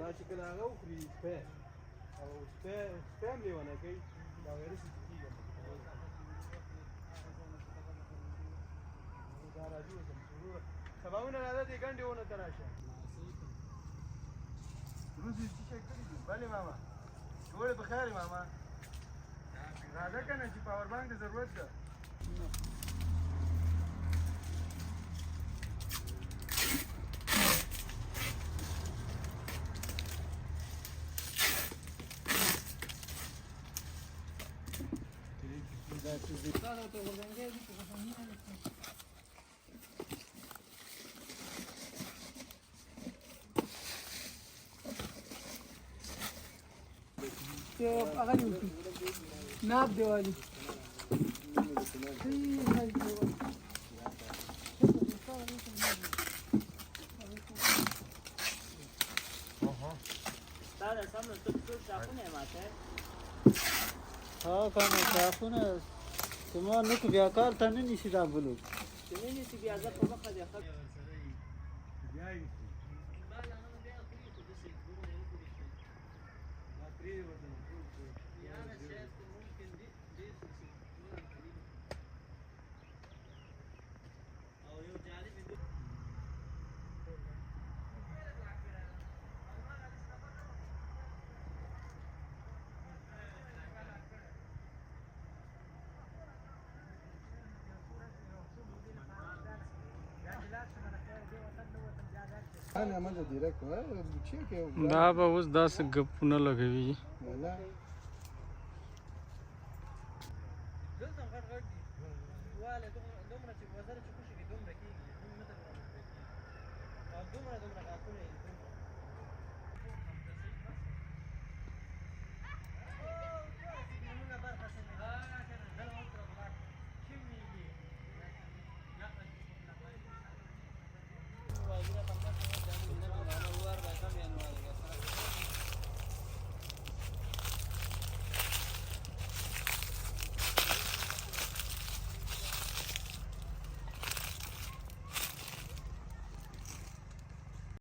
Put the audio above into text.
دا چې کله هغه وخوري سپی او سپی هم لیونی کوي دا وایرس یې کېږي دا راځي اوس وروره سباونه راځه دې ګنډې ونه ته راشه روز یې څه شی کړي دي بلې ماما ټولې بخیر یې ماما راځه که نه چې پاور بانک د ضرورت ده هغه دی ناب دیوالی ها کنه شاخونه که ما نکو بیا کار تا ننیسی دا بلو چې نه نیسي بیا زه په مخه دی بیا یې دا به اوس داسې ګپونه لګوي نه